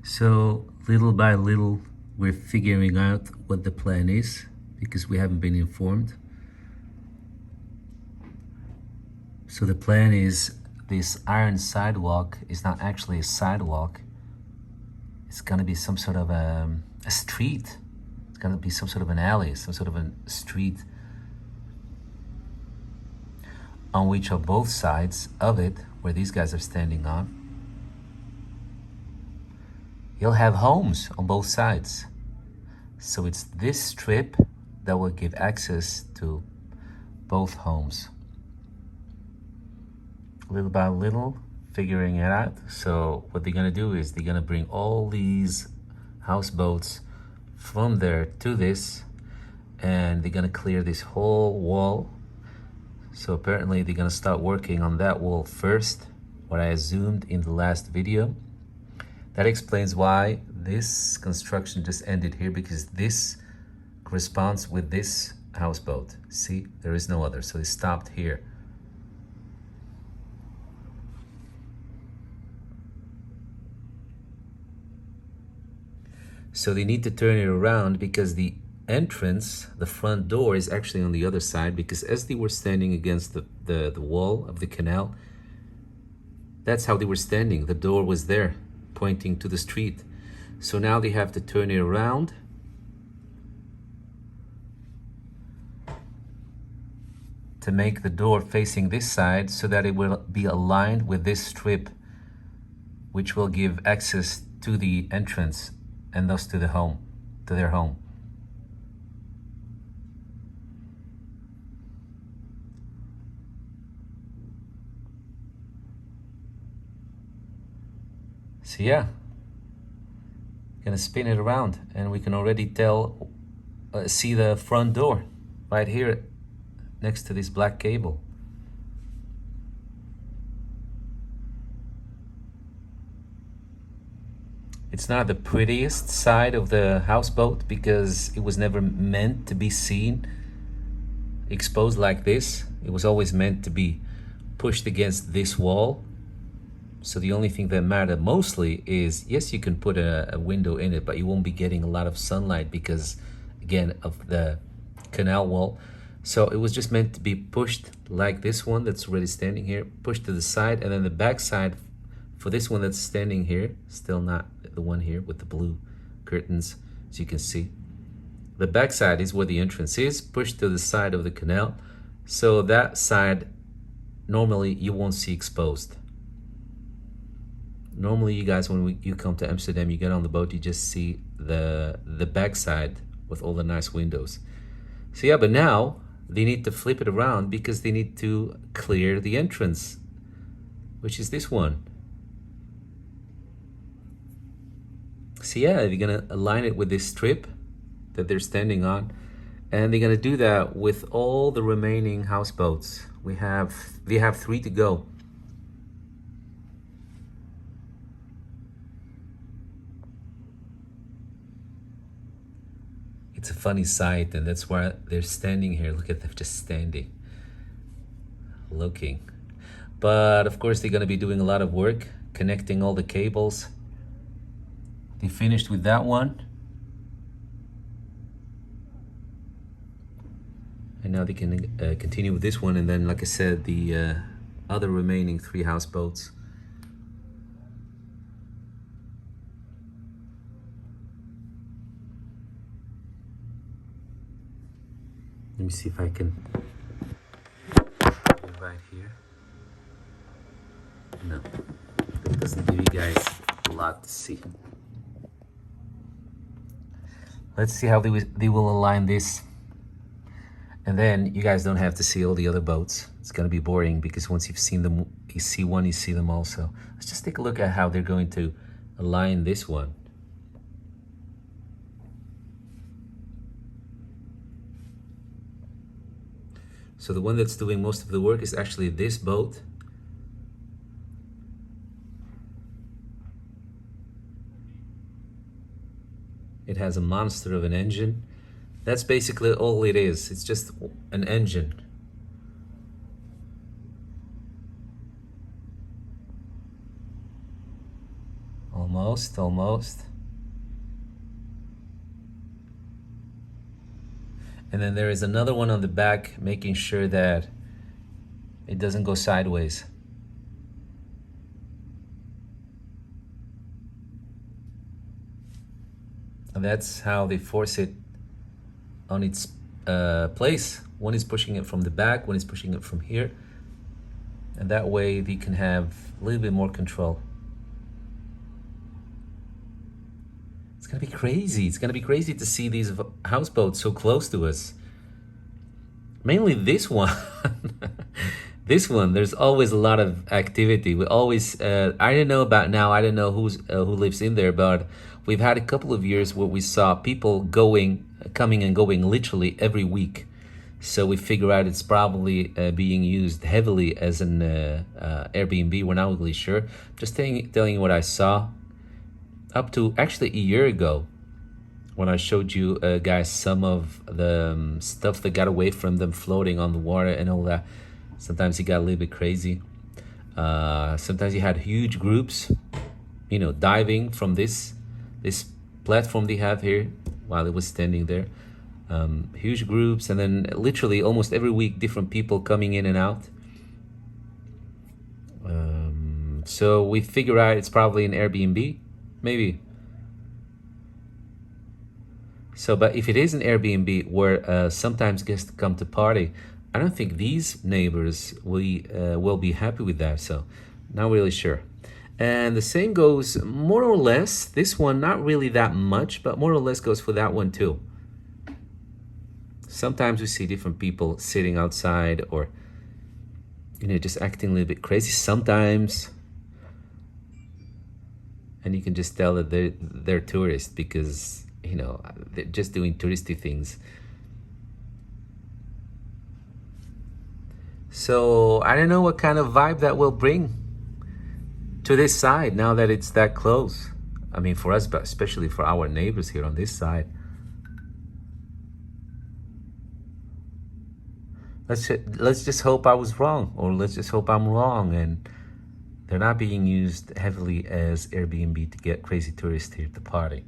So little by little, we're figuring out what the plan is because we haven't been informed. So the plan is this iron sidewalk is not actually a sidewalk. It's gonna be some sort of a street. It's gonna be some sort of an alley, some sort of a street on which of both sides of it, where these guys are standing on, you'll have homes on both sides. So it's this strip that will give access to both homes. Little by little, figuring it out. So what they're gonna do is they're gonna bring all these houseboats from there to this, and they're gonna clear this whole wall. So apparently they're gonna start working on that wall first, what I assumed in the last video. That explains why this construction just ended here, because this corresponds with this houseboat. See, there is no other, so it stopped here. So they need to turn it around because the entrance, the front door, is actually on the other side, because as they were standing against the wall of the canal, that's how they were standing. The door was there, pointing to the street. So now they have to turn it around to make the door facing this side so that it will be aligned with this strip, which will give access to the entrance and thus to the home, to their home. So yeah, gonna spin it around, and we can already see the front door right here next to this black cable. It's not the prettiest side of the houseboat because it was never meant to be seen exposed like this. It was always meant to be pushed against this wall. So the only thing that mattered mostly is, yes, you can put a window in it, but you won't be getting a lot of sunlight because, again, of the canal wall. So it was just meant to be pushed like this one that's already standing here, pushed to the side, and then the back side for this one that's standing here, still not the one here with the blue curtains, as you can see. The back side is where the entrance is, pushed to the side of the canal. So that side, normally you won't see exposed. Normally you guys, when you come to Amsterdam, you get on the boat, you just see the back side with all the nice windows. So yeah, but now they need to flip it around because they need to clear the entrance, which is this one. So yeah, they're gonna align it with this strip that they're standing on, and they're gonna do that with all the remaining houseboats. They have 3 to go. It's a funny sight, and that's why they're standing here. Look at them just standing, looking. But of course, they're gonna be doing a lot of work, connecting all the cables. They finished with that one. And now they can continue with this one. And then, like I said, the other remaining 3 houseboats. Let me see if I can get right here. No, it doesn't give you guys a lot to see. Let's see how they will align this. And then you guys don't have to see all the other boats. It's gonna be boring because once you've seen them, you see one, you see them also. Let's just take a look at how they're going to align this one. So the one that's doing most of the work is actually this boat. It has a monster of an engine. That's basically all it is. It's just an engine. Almost, almost. And then there is another one on the back, making sure that it doesn't go sideways. And that's how they force it on its place. One is pushing it from the back, one is pushing it from here. And that way they can have a little bit more control. It's gonna be crazy. It's gonna be crazy to see these houseboats so close to us. Mainly this one. This one, there's always a lot of activity. We always, I don't know about now, I don't know who lives in there, but we've had a couple of years where we saw people coming and going literally every week. So we figure out it's probably being used heavily as an Airbnb. We're not really sure. Just telling you what I saw. Up to actually a year ago, when I showed you guys some of the stuff that got away from them floating on the water and all that. Sometimes it got a little bit crazy. Sometimes you had huge groups, diving from this platform they have here while it was standing there. Huge groups, and then literally almost every week different people coming in and out. So we figure out it's probably an Airbnb, maybe. So, but if it is an Airbnb where sometimes guests come to party, I don't think these neighbors will be happy with that. So, not really sure. And the same goes more or less. This one, not really that much, but more or less goes for that one too. Sometimes we see different people sitting outside or, just acting a little bit crazy sometimes. And you can just tell that they're tourists because, they're just doing touristy things. So I don't know what kind of vibe that will bring to this side now that it's that close. I mean, for us, but especially for our neighbors here on this side. Let's just hope I was wrong, or let's just hope I'm wrong and they're not being used heavily as Airbnb to get crazy tourists here to party.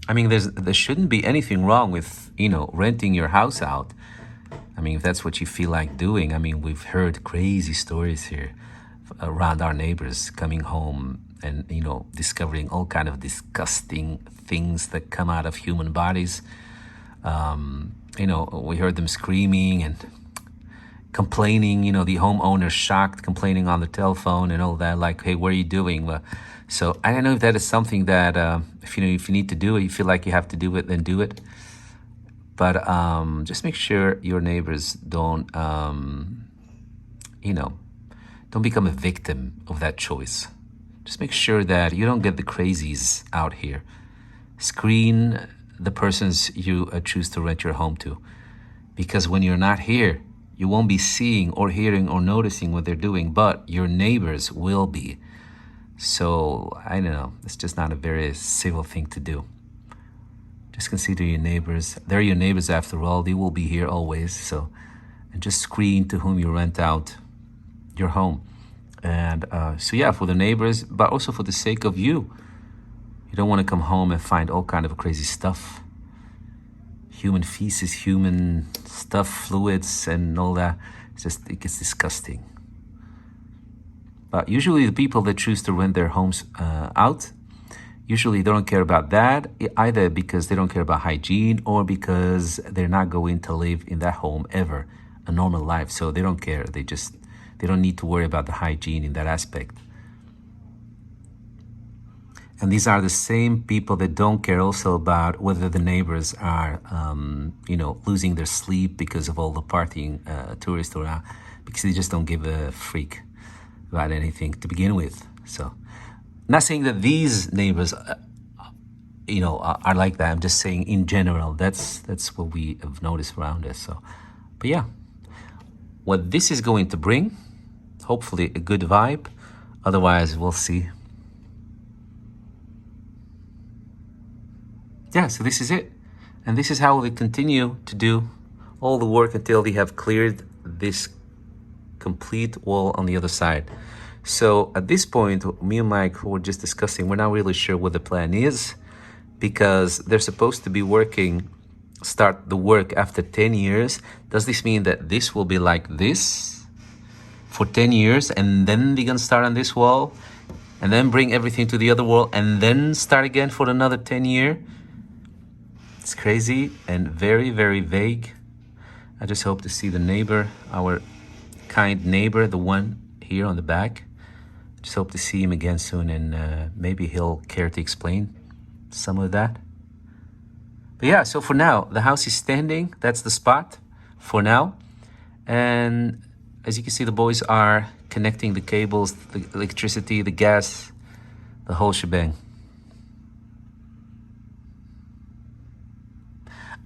I mean, there shouldn't be anything wrong with, renting your house out. I mean, if that's what you feel like doing. I mean, we've heard crazy stories here around our neighbors coming home and, discovering all kind of disgusting things that come out of human bodies. We heard them screaming and complaining, the homeowner shocked, complaining on the telephone and all that, like, hey, what are you doing? So I don't know if that is something that, if you need to do it, you feel like you have to do it, then do it. But just make sure your neighbors don't become a victim of that choice. Just make sure that you don't get the crazies out here. Screen the persons you choose to rent your home to. Because when you're not here, you won't be seeing or hearing or noticing what they're doing, but your neighbors will be. So, I don't know, it's just not a very civil thing to do. Just consider your neighbors. They're your neighbors after all. They will be here always. So, and just screen to whom you rent out your home. And for the neighbors, but also for the sake of you. You don't want to come home and find all kind of crazy stuff. Human feces, human stuff, fluids, and all that. It gets disgusting. But usually the people that choose to rent their homes out, usually they don't care about that, either because they don't care about hygiene or because they're not going to live in that home ever, a normal life. So they don't care. They don't need to worry about the hygiene in that aspect. And these are the same people that don't care also about whether the neighbors are, losing their sleep because of all the partying tourists around, because they just don't give a freak about anything to begin with. So, not saying that these neighbors, are like that. I'm just saying in general, that's what we have noticed around us. So, but yeah, what this is going to bring, hopefully a good vibe. Otherwise, we'll see. Yeah, so this is it. And this is how they continue to do all the work until they have cleared this complete wall on the other side. So at this point, me and Mike were just discussing, we're not really sure what the plan is, because they're supposed to be start the work after 10 years. Does this mean that this will be like this for 10 years and then they're gonna start on this wall and then bring everything to the other wall and then start again for another 10 years? It's crazy and very, very vague. I just hope to see the neighbor, our kind neighbor, the one here on the back. Just hope to see him again soon, and maybe he'll care to explain some of that. But yeah, so for now, the house is standing. That's the spot for now. And as you can see, the boys are connecting the cables, the electricity, the gas, the whole shebang.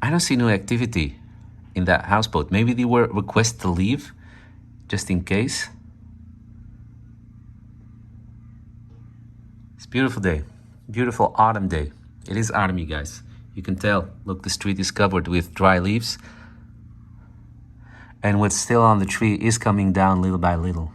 I don't see no activity in that houseboat. Maybe they were requested to leave, just in case. It's a beautiful day, beautiful autumn day. It is autumn, you guys. You can tell. Look, the street is covered with dry leaves. And what's still on the tree is coming down little by little.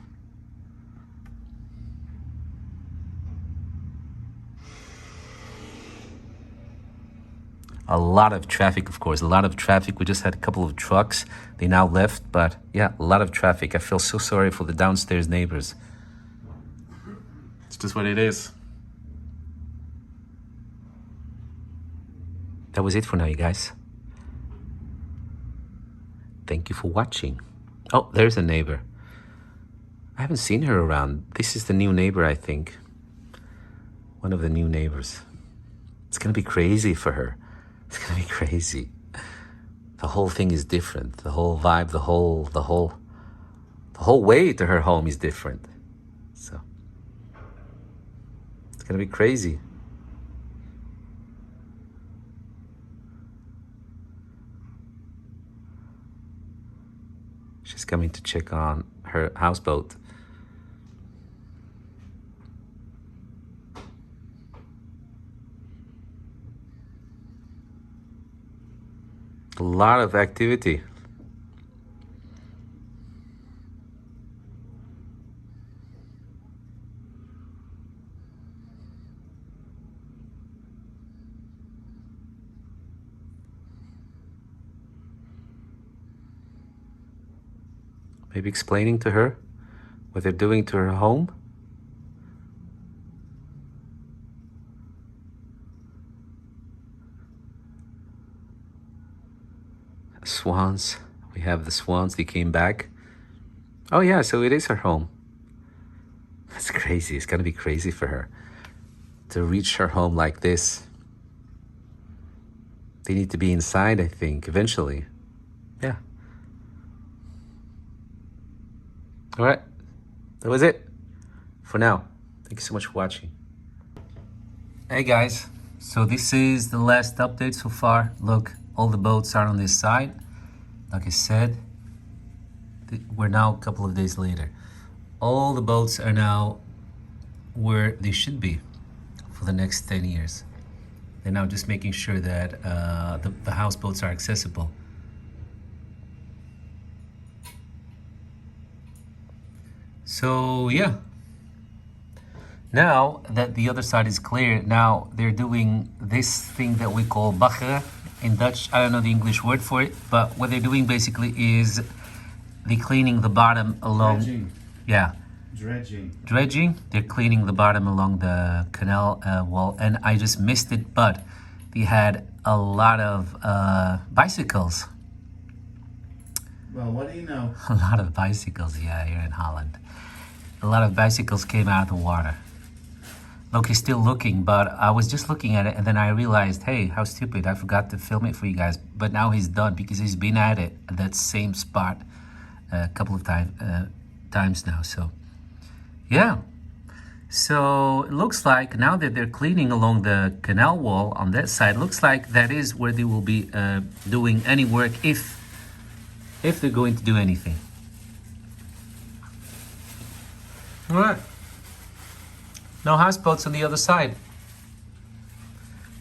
A lot of traffic, of course, a lot of traffic. We just had a couple of trucks. They now left, but yeah, a lot of traffic. I feel so sorry for the downstairs neighbors. It's just what it is. That was it for now, you guys. Thank you for watching. Oh, there's a neighbor. I haven't seen her around. This is the new neighbor, I think. One of the new neighbors. It's gonna be crazy for her. It's gonna be crazy. The whole thing is different. The whole vibe, the whole way to her home is different. So it's gonna be crazy. She's coming to check on her houseboat. A lot of activity. Maybe explaining to her what they're doing to her home. Swans. We have the swans. They came back. Oh yeah, so it is her home. That's crazy. It's gonna be crazy for her to reach her home like this. They need to be inside, I think, eventually. Yeah. All right, that was it for now. Thank you so much for watching. Hey guys, so this is the last update so far. Look, all the boats are on this side. Like I said, we're now a couple of days later. All the boats are now where they should be for the next 10 years. They're now just making sure that the houseboats are accessible. So yeah, now that the other side is clear, now they're doing this thing that we call baggeren in Dutch. I don't know the English word for it, but what they're doing basically is they're cleaning the bottom along. Dredging. Yeah. Dredging. They're cleaning the bottom along the canal wall, and I just missed it, but they had a lot of bicycles. Well, what do you know? A lot of bicycles, yeah, here in Holland. A lot of bicycles came out of the water. Look, he's still looking, but I was just looking at it and then I realized, hey, how stupid, I forgot to film it for you guys. But now he's done because he's been at it, at that same spot a couple of times now, so yeah. So it looks like now that they're cleaning along the canal wall on that side, looks like that is where they will be doing any work if they're going to do anything. All right. No houseboats on the other side.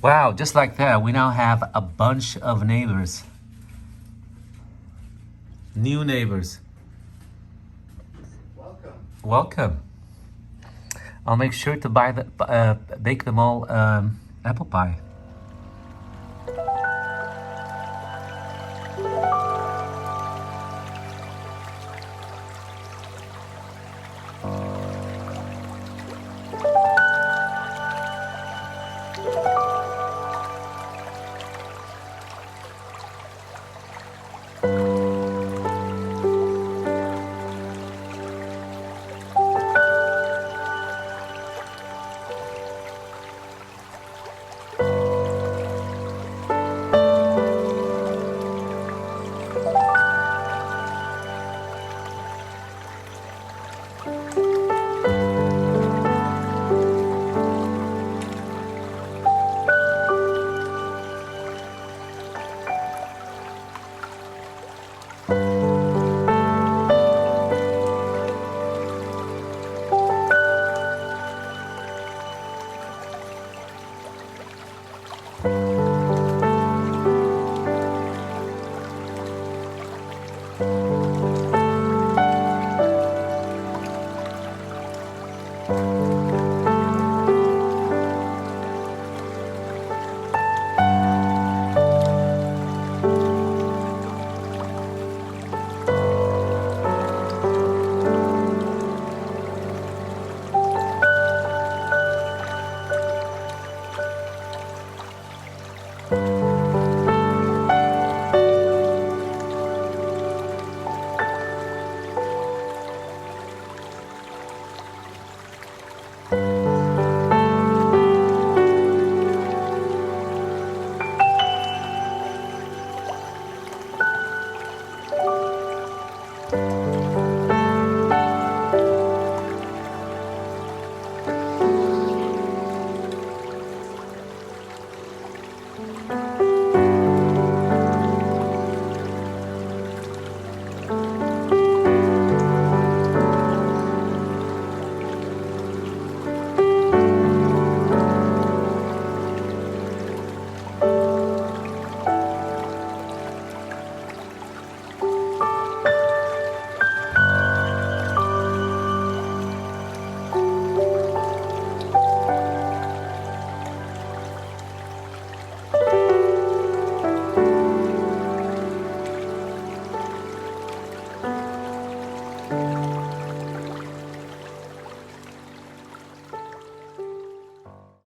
Wow, just like that, we now have a bunch of neighbors. New neighbors. Welcome. I'll make sure to bake them all apple pie.